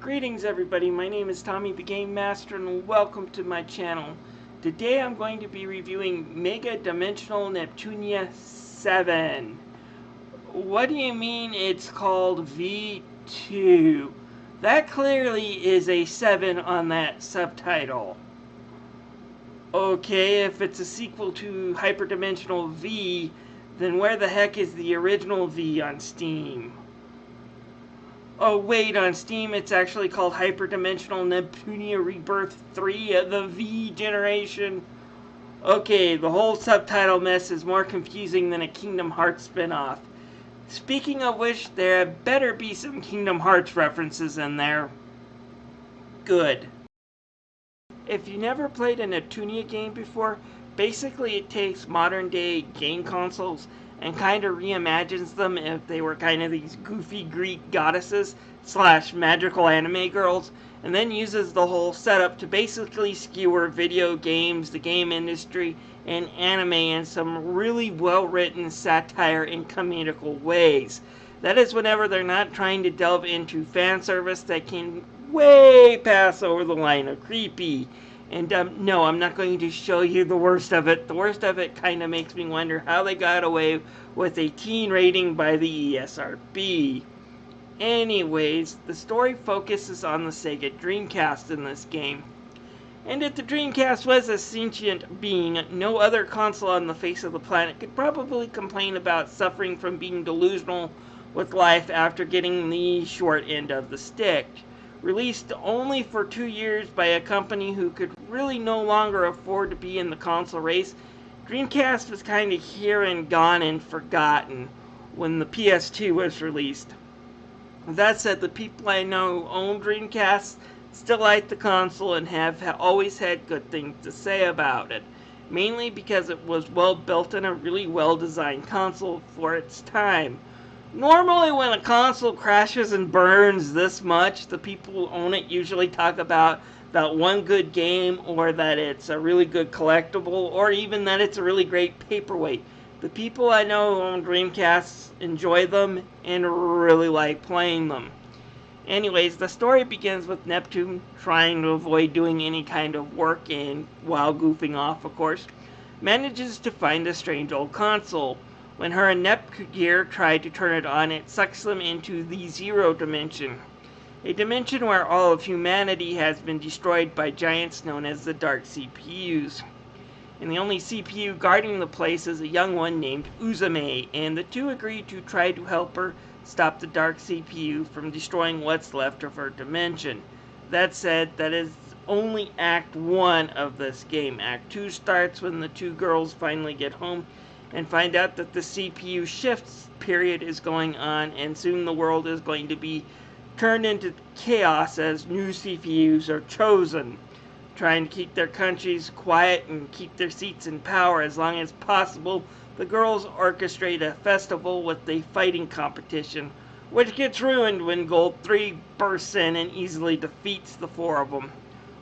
Greetings everybody, my name is Tommy the Game Master and welcome to my channel. Today I'm going to be reviewing megadimension Neptunia VII. What do you mean it's called V2? That clearly is a 7 on that subtitle. Okay, if it's a sequel to Hyperdimensional V, then where the heck is the original V on Steam? Oh wait, on Steam it's actually called Hyperdimensional Neptunia Rebirth 3, the V generation. Okay, the whole subtitle mess is more confusing than a Kingdom Hearts spin-off. Speaking of which, there better be some Kingdom Hearts references in there. Good. If you never played a Neptunia game before, basically it takes modern day game consoles and kind of reimagines them if they were kind of these goofy Greek goddesses slash magical anime girls, and then uses the whole setup to basically skewer video games, the game industry, and anime in some really well written satire and comedical ways. That is whenever they're not trying to delve into fan service that can way pass over the line of creepy. And no, I'm not going to show you the worst of it. The worst of it kind of makes me wonder how they got away with a teen rating by the ESRB. Anyways, the story focuses on the Sega Dreamcast in this game. And if the Dreamcast was a sentient being, no other console on the face of the planet could probably complain about suffering from being delusional with life after getting the short end of the stick. Released only for 2 years by a company who could really no longer afford to be in the console race, Dreamcast was kind of here and gone and forgotten when the PS2 was released. That said, the people I know who own Dreamcasts still like the console and have always had good things to say about it, mainly because it was well built and a really well designed console for its time. Normally when a console crashes and burns this much, the people who own it usually talk about that one good game, or that it's a really good collectible, or even that it's a really great paperweight. The people I know who own Dreamcasts enjoy them and really like playing them. Anyways, the story begins with Neptune trying to avoid doing any kind of work, and while goofing off of course, manages to find a strange old console. When her and Nepgear try to turn it on, it sucks them into the Zero Dimension. A dimension where all of humanity has been destroyed by giants known as the Dark CPUs. And the only CPU guarding the place is a young one named Uzume, and the two agree to try to help her stop the Dark CPU from destroying what's left of her dimension. That said, that is only Act 1 of this game. Act 2 starts when the two girls finally get home and find out that the CPU shifts period is going on, and soon the world is going to be turned into chaos as new CPUs are chosen, trying to keep their countries quiet and keep their seats in power as long as possible. The girls orchestrate a festival with a fighting competition, which gets ruined when Gold 3 bursts in and easily defeats the four of them.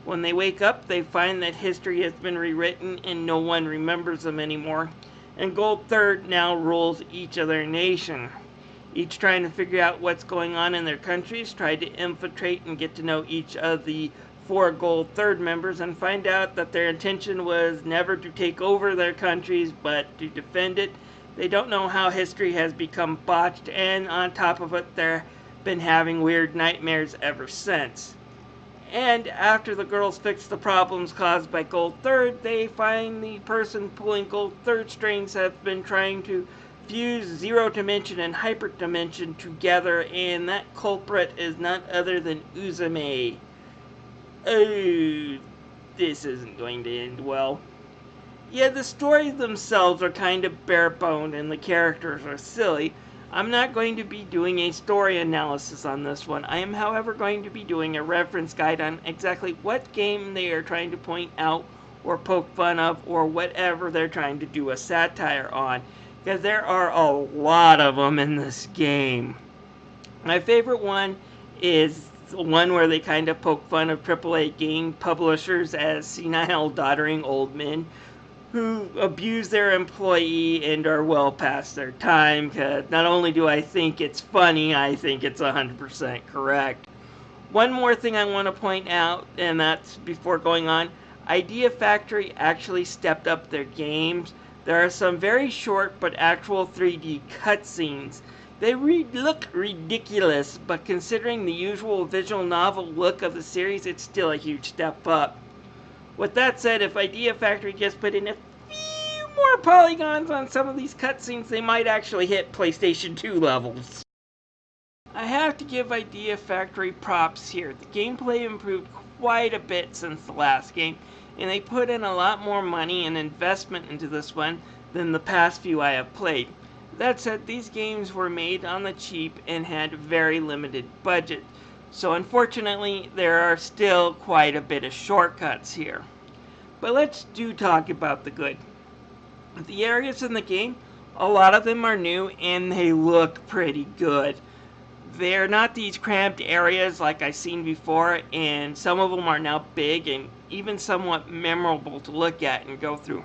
When they wake up, they find that history has been rewritten and no one remembers them anymore, and Gold 3 now rules each of their nation. Each trying to figure out what's going on in their countries, try to infiltrate and get to know each of the 4 Gold 3 members, and find out that their intention was never to take over their countries but to defend it. They don't know how history has become botched, and on top of it they've been having weird nightmares ever since. And after the girls fix the problems caused by Gold 3, they find the person pulling Gold 3 strings has been trying to fuse Zero Dimension and Hyper Dimension together, and that culprit is none other than Uzume. Oh, this isn't going to end well. Yeah, the stories themselves are kind of bare-boned and the characters are silly. I'm not going to be doing a story analysis on this one. I am, however, going to be doing a reference guide on exactly what game they are trying to point out or poke fun of, or whatever they're trying to do a satire on, because there are a lot of them in this game. My favorite one is the one where they kind of poke fun of AAA game publishers as senile, doddering old men who abuse their employee and are well past their time. Cause not only do I think it's funny, I think it's 100% correct. One more thing I want to point out, and that's before going on, Idea Factory actually stepped up their games. There are some very short but actual 3D cutscenes. They look ridiculous, but considering the usual visual novel look of the series, it's still a huge step up. With that said, if Idea Factory just put in a few more polygons on some of these cutscenes, they might actually hit PlayStation 2 levels. I have to give Idea Factory props here. The gameplay improved quite a bit since the last game, and they put in a lot more money and investment into this one than the past few I have played. That said, these games were made on the cheap and had very limited budget, so unfortunately there are still quite a bit of shortcuts here. But let's talk about the good. The areas in the game, a lot of them are new and they look pretty good. They're not these cramped areas like I've seen before, and some of them are now big and even somewhat memorable to look at and go through.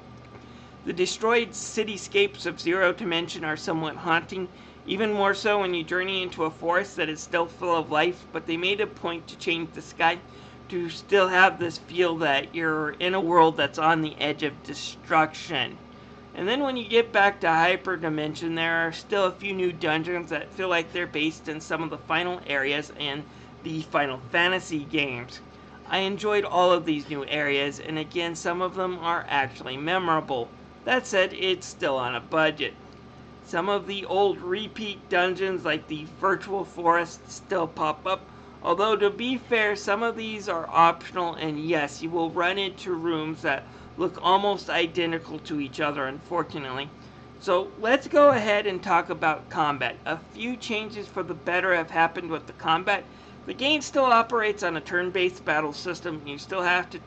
The destroyed cityscapes of Zero Dimension are somewhat haunting, even more so when you journey into a forest that is still full of life, but they made a point to change the sky to still have this feel that you're in a world that's on the edge of destruction. And then when you get back to Hyperdimension, there are still a few new dungeons that feel like they're based in some of the final areas in the Final Fantasy games. I enjoyed all of these new areas, and again, some of them are actually memorable. That said, it's still on a budget. Some of the old repeat dungeons like the Virtual Forest still pop up, although to be fair, some of these are optional, and yes, you will run into rooms that look almost identical to each other, unfortunately. So let's go ahead and talk about combat. A few changes for the better have happened with the combat. The game still operates on a turn-based battle system. You still have to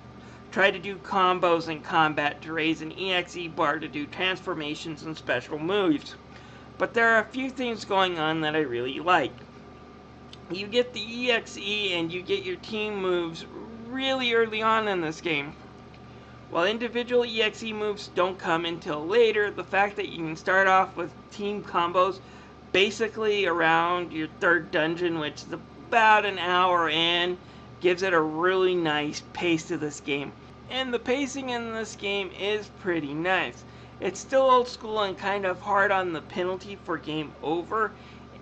try to do combos in combat to raise an EXE bar to do transformations and special moves. But there are a few things going on that I really like. You get the EXE and you get your team moves really early on in this game. While individual EXE moves don't come until later, the fact that you can start off with team combos basically around your third dungeon, which is about an hour in, gives it a really nice pace to this game. And the pacing in this game is pretty nice. It's still old school and kind of hard on the penalty for game over,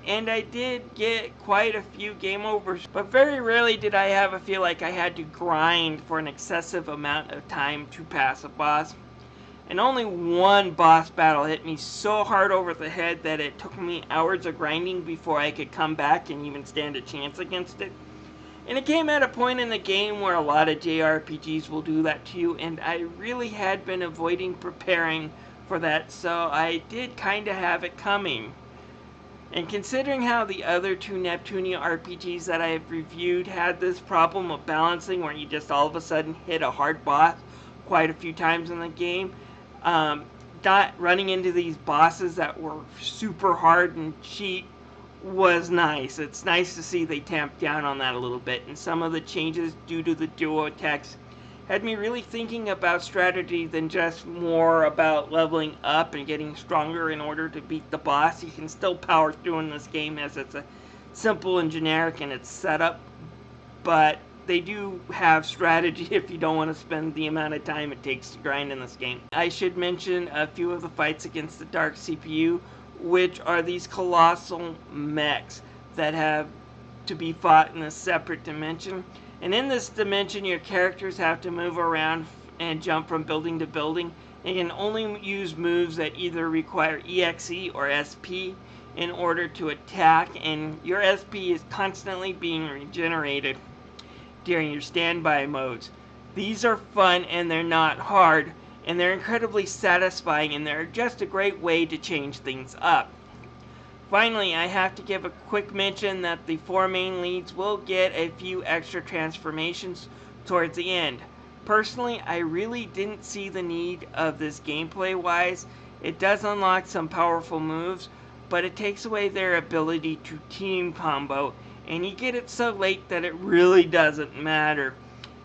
and I did get quite a few game overs, but very rarely did I have a feel like I had to grind for an excessive amount of time to pass a boss. And only one boss battle hit me so hard over the head that it took me hours of grinding before I could come back and even stand a chance against it. And it came at a point in the game where a lot of JRPGs will do that to you, and I really had been avoiding preparing for that, so I did kind of have it coming. And considering how the other two Neptunia RPGs that I have reviewed had this problem of balancing where you just all of a sudden hit a hard boss quite a few times in the game, not running into these bosses that were super hard and cheap was nice. It's nice to see they tamped down on that a little bit, and some of the changes due to the duo attacks had me really thinking about strategy than just more about leveling up and getting stronger in order to beat the boss. You can still power through in this game as it's a simple and generic in its setup, but they do have strategy if you don't want to spend the amount of time it takes to grind in this game. I should mention a few of the fights against the Dark CPU, which are these colossal mechs that have to be fought in a separate dimension. And in this dimension, your characters have to move around and jump from building to building. And can only use moves that either require EXE or SP in order to attack. And your SP is constantly being regenerated during your standby modes. These are fun and they're not hard. And they're incredibly satisfying, and they're just a great way to change things up. Finally, I have to give a quick mention that the four main leads will get a few extra transformations towards the end. Personally, I really didn't see the need of this gameplay-wise. It does unlock some powerful moves, but it takes away their ability to team combo, and you get it so late that it really doesn't matter.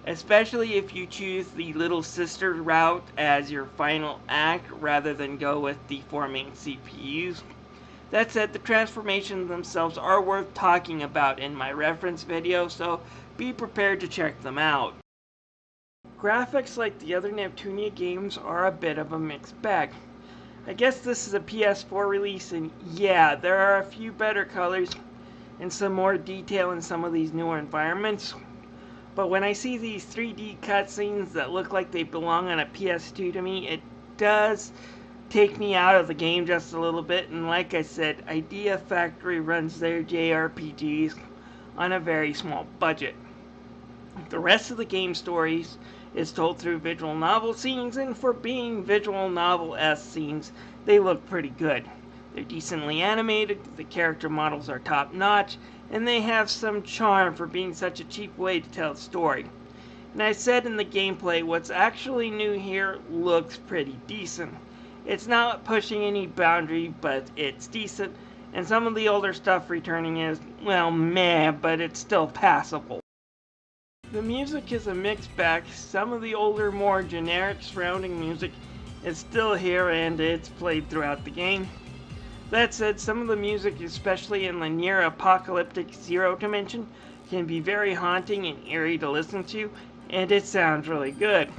Especially if you choose the little sister route as your final act rather than go with the four main CPUs. That said, the transformations themselves are worth talking about in my reference video, so be prepared to check them out. Graphics, like the other Neptunia games, are a bit of a mixed bag. I guess this is a PS4 release, and yeah, there are a few better colors and some more detail in some of these newer environments. But when I see these 3D cutscenes that look like they belong on a PS2 to me, it does take me out of the game just a little bit. And like I said, Idea Factory runs their JRPGs on a very small budget. The rest of the game stories is told through visual novel scenes, and for being visual novel-esque scenes, they look pretty good. They're decently animated, the character models are top-notch, and they have some charm for being such a cheap way to tell a story. And I said in the gameplay, what's actually new here looks pretty decent. It's not pushing any boundary, but it's decent, and some of the older stuff returning is, well, meh, but it's still passable. The music is a mixed bag. Some of the older, more generic surrounding music is still here and it's played throughout the game. That said, some of the music, especially in the near apocalyptic Zero Dimension, can be very haunting and eerie to listen to, and it sounds really good.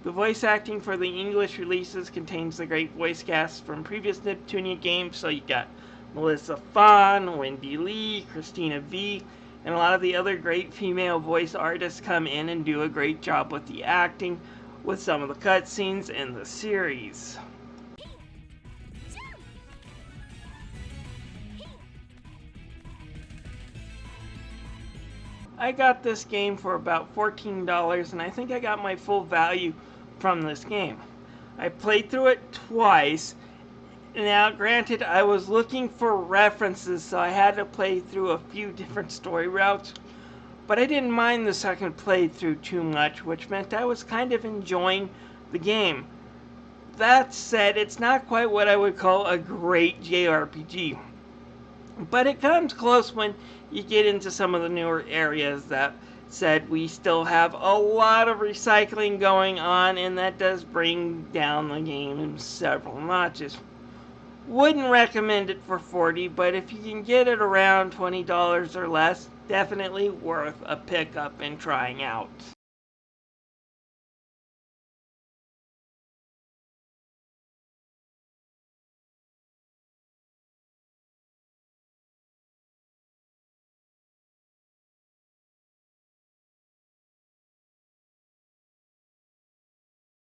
The voice acting for the English releases contains the great voice casts from previous Neptunia games, so you got Melissa Fawn, Wendy Lee, Christina V, and a lot of the other great female voice artists come in and do a great job with the acting, with some of the cutscenes in the series. I got this game for about $14, and I think I got my full value from this game. I played through it twice. Now, granted, I was looking for references, so I had to play through a few different story routes, but I didn't mind the second playthrough too much, which meant I was kind of enjoying the game. That said, it's not quite what I would call a great JRPG, but it comes close when you get into some of the newer areas. That said, we still have a lot of recycling going on, and that does bring down the game in several notches. Wouldn't recommend it for $40, but if you can get it around $20 or less, definitely worth a pickup and trying out.